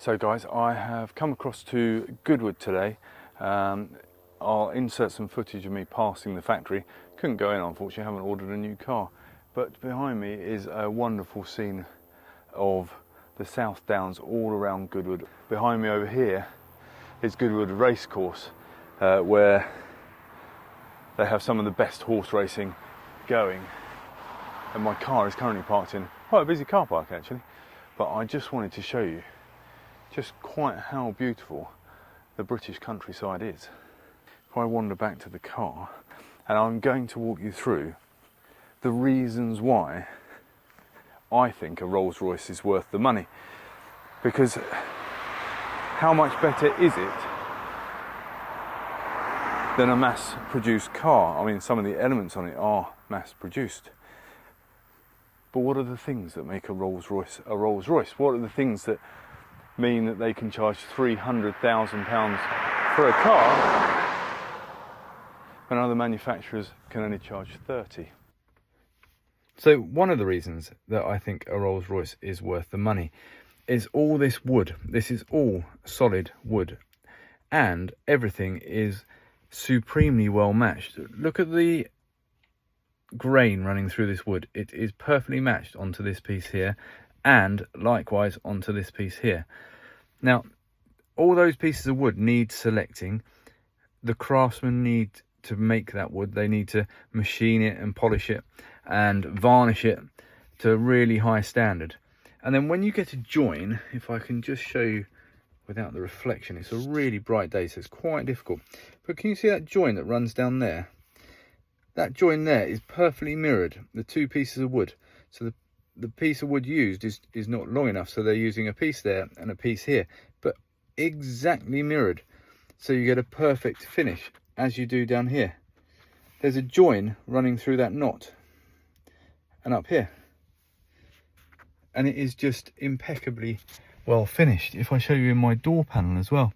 So guys, I have come across to Goodwood today. I'll insert some footage of me passing the factory. Couldn't go in, unfortunately, I haven't ordered a new car. But behind me is a wonderful scene of the South Downs all around Goodwood. Behind me over here is Goodwood Racecourse, where they have some of the best horse racing going. And my car is currently parked in quite a busy car park actually. But I just wanted to show you just quite how beautiful the British countryside is. If I wander back to the car, and I'm going to walk you through the reasons why I think a Rolls Royce is worth the money. Because how much better is it than a mass-produced car? I mean, some of the elements on it are mass-produced. But what are the things that make a Rolls Royce a Rolls Royce? What are the things that mean that they can charge £300,000 for a car when other manufacturers can only charge 30? So one of the reasons that I think a Rolls Royce is worth the money is all this wood. This is all solid wood, and everything is supremely well matched. Look at the grain running through this wood. It is perfectly matched onto this piece here, and likewise onto this piece here. Now, all those pieces of wood need selecting. The craftsmen need to make that wood. They need to machine it and polish it and varnish it to a really high standard. And then when you get a join, if I can just show you without the reflection, it's a really bright day, so it's quite difficult. But can you see that join that runs down there? That join there is perfectly mirrored, the two pieces of wood. So the piece of wood used is not long enough, so they're using a piece there and a piece here, but exactly mirrored. So you get a perfect finish, as you do down here. There's a join running through that knot and up here. And it is just impeccably well finished. If I show you in my door panel as well,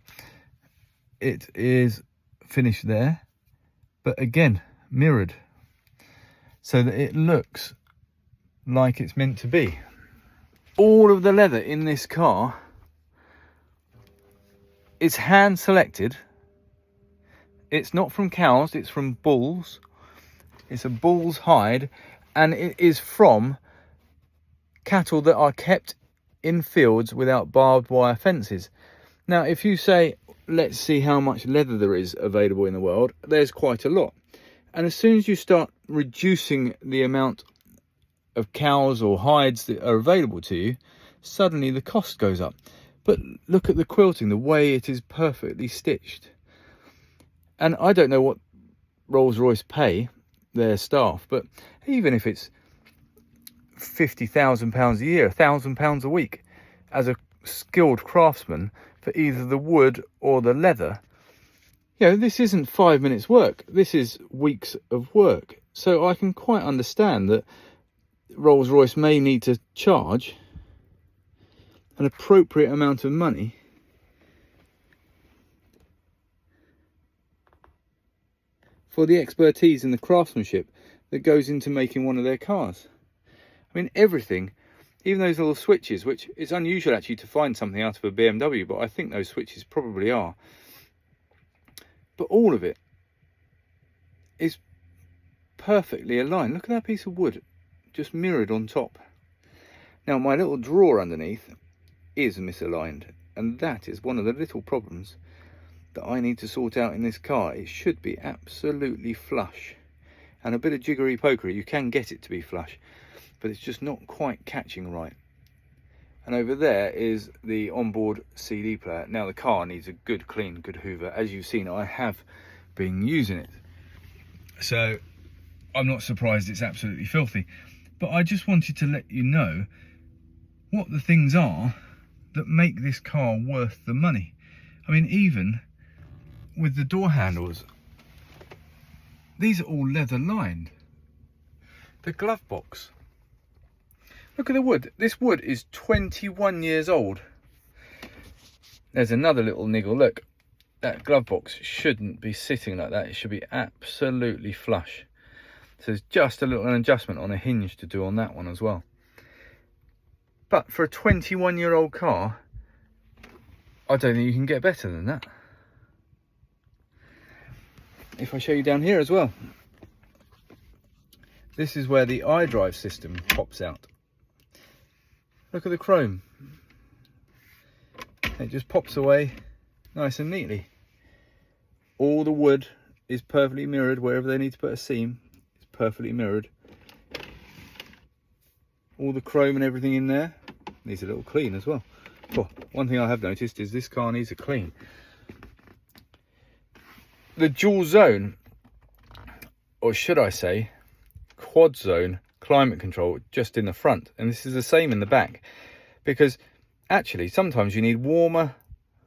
it is finished there, but again, mirrored, so that it looks like it's meant to be. All of the leather in this car is hand selected. It's not from cows, it's from bulls. It's a bull's hide, and it is from cattle that are kept in fields without barbed wire fences. Now, if you say, let's see how much leather there is available in the world, there's quite a lot. And as soon as you start reducing the amount of cows or hides that are available to you, suddenly the cost goes up. But look at the quilting, the way it is perfectly stitched. And I don't know what Rolls-Royce pay their staff, but even if it's £50,000 a year, £1,000 a week, as a skilled craftsman for either the wood or the leather, you know, this isn't 5 minutes work, this is weeks of work. So I can quite understand that Rolls-Royce may need to charge an appropriate amount of money for the expertise and the craftsmanship that goes into making one of their cars. I mean, everything, even those little switches, which is unusual actually to find something out of a BMW, but I think those switches probably are. But all of it is perfectly aligned. Look at that piece of wood just mirrored on top. Now, my little drawer underneath is misaligned, and that is one of the little problems that I need to sort out in this car. It should be absolutely flush, and a bit of jiggery pokery, you can get it to be flush, but it's just not quite catching right. And over there is the onboard CD player. Now the car needs a good clean, good hoover. As you've seen, I have been using it, so I'm not surprised it's absolutely filthy. But I just wanted to let you know what the things are that make this car worth the money. I mean, even with the door handles, these are all leather lined. The glove box, look at the wood. This wood is 21 years old. There's another little niggle. Look, that glove box shouldn't be sitting like that. It should be absolutely flush. So there's just a little adjustment on a hinge to do on that one as well. But for a 21-year-old car, I don't think you can get better than that. If I show you down here as well, this is where the iDrive system pops out. Look at the chrome. It just pops away nice and neatly. All the wood is perfectly mirrored. Wherever they need to put a seam, it's perfectly mirrored. All the chrome and everything in there needs a little clean as well. Oh, one thing I have noticed is this car needs a clean. The dual zone, or should I say quad zone climate control, just in the front, and this is the same in the back, because actually sometimes you need warmer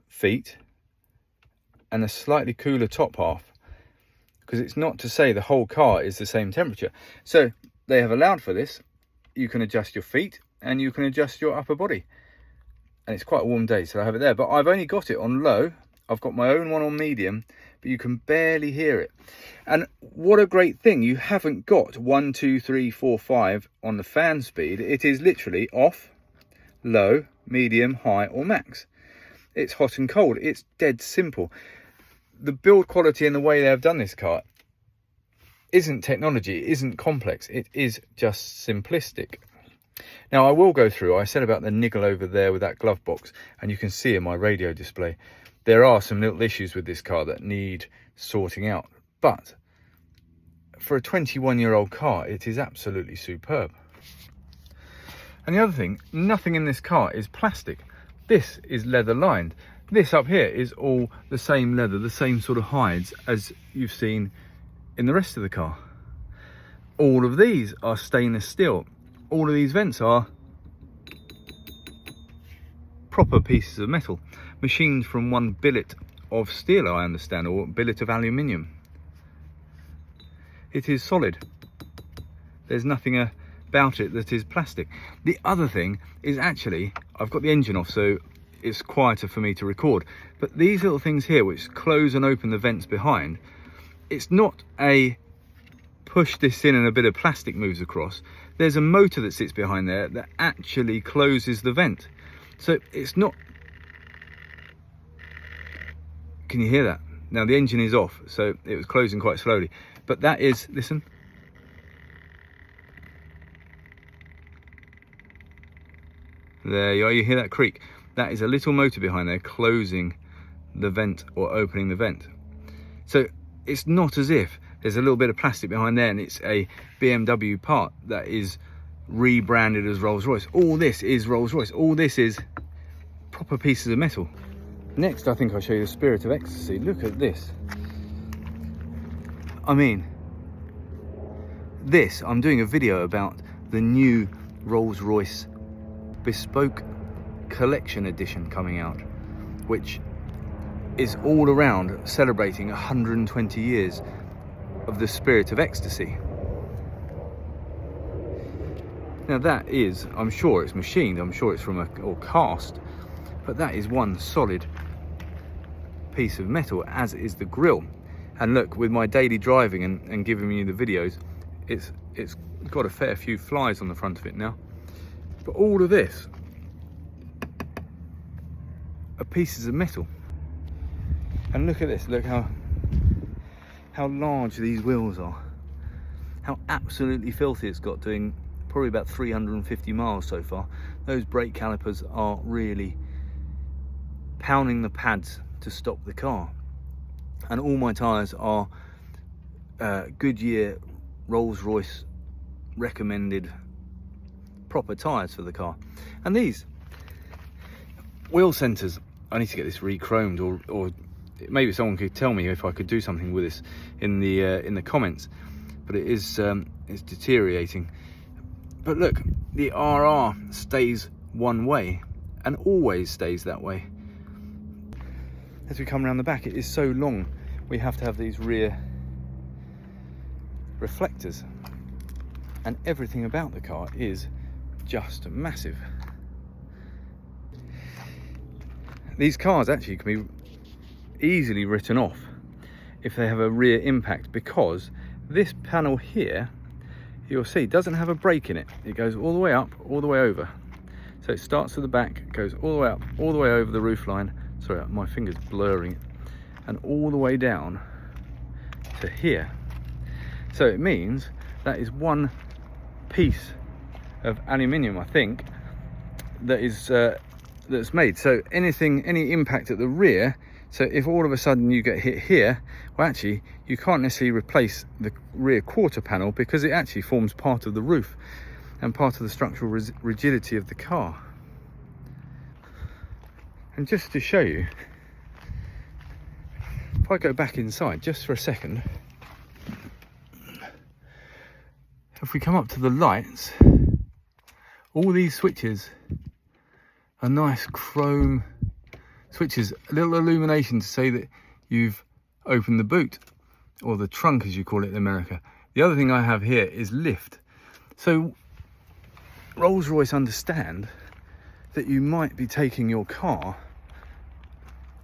feet and a slightly cooler top half, because it's not to say the whole car is the same temperature. So they have allowed for this. You can adjust your feet and you can adjust your upper body, and it's quite a warm day, so I have it there, but I've only got it on low. I've got my own one on medium, but you can barely hear it. And what a great thing, you haven't got 1, 2, 3, 4, 5 on the fan speed. It is literally off, low, medium, high or max. It's hot and cold. It's dead simple. The build quality and the way they have done this car isn't technology, it isn't complex, it is just simplistic. Now I will go through, I said about the niggle over there with that glove box, and you can see in my radio display, there are some little issues with this car that need sorting out. But for a 21-year-old car, it is absolutely superb. And the other thing, nothing in this car is plastic. This is leather lined. This up here is all the same leather, the same sort of hides as you've seen in the rest of the car. All of these are stainless steel. All of these vents are proper pieces of metal, machined from one billet of steel, I understand, or billet of aluminium. It is solid. There's nothing about it that is plastic. The other thing is, actually, I've got the engine off, so it's quieter for me to record, but these little things here which close and open the vents behind, it's not a push this in and a bit of plastic moves across. There's a motor that sits behind there that actually closes the vent. So it's not... Can you hear that? Now the engine is off, so it was closing quite slowly. But that is, listen. There you are, you hear that creak. That is a little motor behind there closing the vent or opening the vent. So it's not as if there's a little bit of plastic behind there and it's a BMW part that is rebranded as Rolls-Royce. All this is Rolls-Royce. All this is proper pieces of metal. Next, I think I'll show you the Spirit of Ecstasy. Look at this. I mean, this, I'm doing a video about the new Rolls-Royce Bespoke Collection Edition coming out, which is all around celebrating 120 years of the Spirit of Ecstasy. Now that is, I'm sure it's machined, I'm sure it's from or cast, but that is one solid piece of metal, as is the grille. And look, with my daily driving and giving you the videos, it's got a fair few flies on the front of it now. But all of this are pieces of metal. And look at this, look how large these wheels are. How absolutely filthy it's got, doing probably about 350 miles so far. Those brake calipers are really pounding the pads to stop the car. And all my tyres are Goodyear Rolls-Royce recommended proper tyres for the car. And these wheel centres, I need to get this re-chromed, or maybe someone could tell me if I could do something with this in the comments. But it is it's deteriorating. But look, the RR stays one way and always stays that way. As we come around the back, it is so long, we have to have these rear reflectors, and everything about the car is just massive. These cars actually can be easily written off if they have a rear impact, because this panel here, you'll see, doesn't have a brake in it. It goes all the way up, all the way over. So it starts at the back, goes all the way up, all the way over the roofline, sorry, my finger's blurring it, and all the way down to here. So it means that is one piece of aluminium, I think, that is that's made. So any impact at the rear, so if all of a sudden you get hit here, well, actually you can't necessarily replace the rear quarter panel because it actually forms part of the roof and part of the structural rigidity of the car. And just to show you, if I go back inside just for a second, if we come up to the lights, all these switches are nice chrome switches, a little illumination to say that you've opened the boot, or the trunk as you call it in America. The other thing I have here is lift. So Rolls-Royce understand that you might be taking your car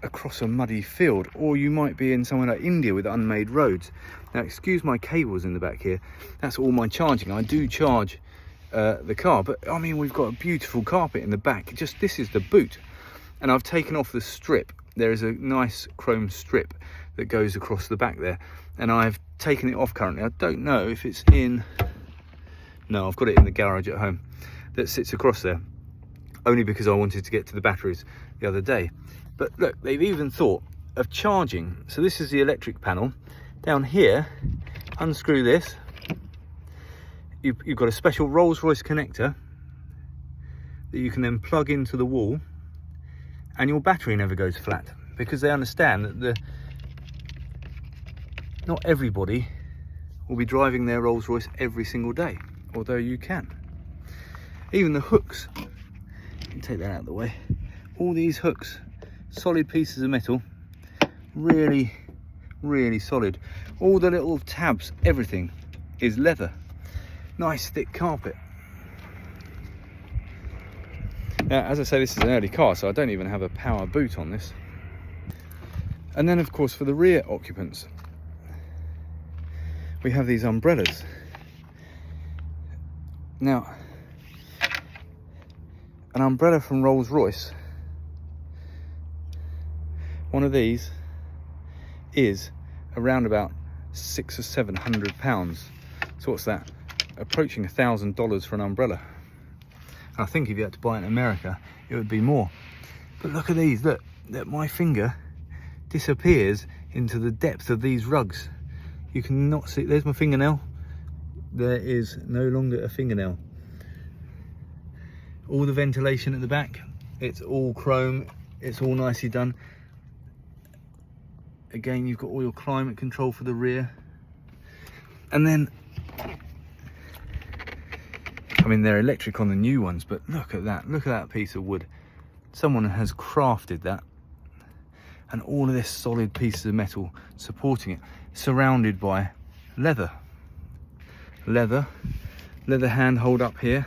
across a muddy field, or you might be in somewhere like India with unmade roads. Now excuse my cables in the back here, that's all my charging. I do charge the car, but I mean, we've got a beautiful carpet in the back. Just this is the boot, and I've taken off the strip. There is a nice chrome strip that goes across the back there, and I've taken it off currently. I don't know if it's in, no, I've got it in the garage at home that sits across there, only because I wanted to get to the batteries the other day. But look, they've even thought of charging. So this is the electric panel. Down here, unscrew this. You've got a special Rolls-Royce connector that you can then plug into the wall, and your battery never goes flat, because they understand that not everybody will be driving their Rolls-Royce every single day, although you can. Even the hooks, you can take that out of the way. All these hooks, solid pieces of metal, really, really solid. All the little tabs, everything is leather. Nice thick carpet. Now, as I say, this is an early car, so I don't even have a power boot on this. And then, of course, for the rear occupants, we have these umbrellas. Now, an umbrella from Rolls-Royce, one of these is around about £600 or £700. So what's that? Approaching $1,000 for an umbrella. I think if you had to buy it in America, it would be more. But look at these, look, that my finger disappears into the depth of these rugs. You cannot see, there's my fingernail. There is no longer a fingernail. All the ventilation at the back, it's all chrome, it's all nicely done. Again, you've got all your climate control for the rear. And then, I mean, they're electric on the new ones, but look at that piece of wood. Someone has crafted that, and all of this solid pieces of metal supporting it, surrounded by leather handhold up here,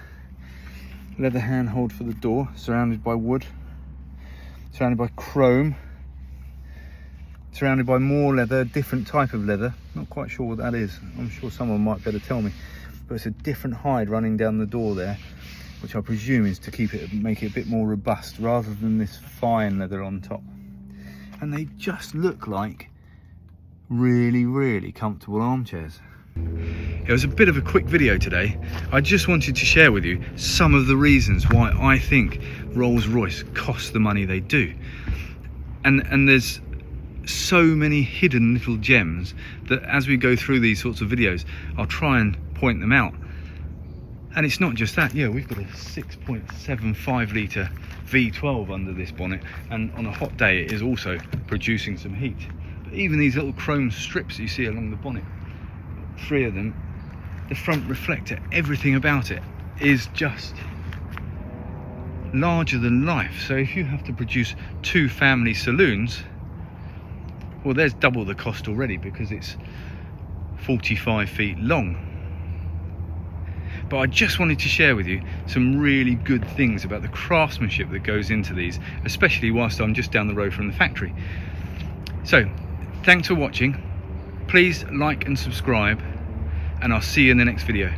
leather handhold for the door, surrounded by wood, surrounded by chrome, surrounded by more leather, different type of leather. Not quite sure what that is. I'm sure someone might better tell me. But it's a different hide running down the door there, which I presume is to make it a bit more robust rather than this fine leather on top. And they just look like really, really comfortable armchairs. It was a bit of a quick video today. I just wanted to share with you some of the reasons why I think Rolls-Royce costs the money they do. And there's so many hidden little gems that as we go through these sorts of videos, I'll try and point them out. And it's not just that. Yeah, we've got a 6.75 litre V12 under this bonnet, and on a hot day it is also producing some heat. But even these little chrome strips you see along the bonnet, 3 of them, the front reflector, everything about it is just larger than life. So if you have to produce 2 family saloons, well, there's double the cost already, because it's 45 feet long. But I just wanted to share with you some really good things about the craftsmanship that goes into these, especially whilst I'm just down the road from the factory. So, thanks for watching. Please like and subscribe, and I'll see you in the next video.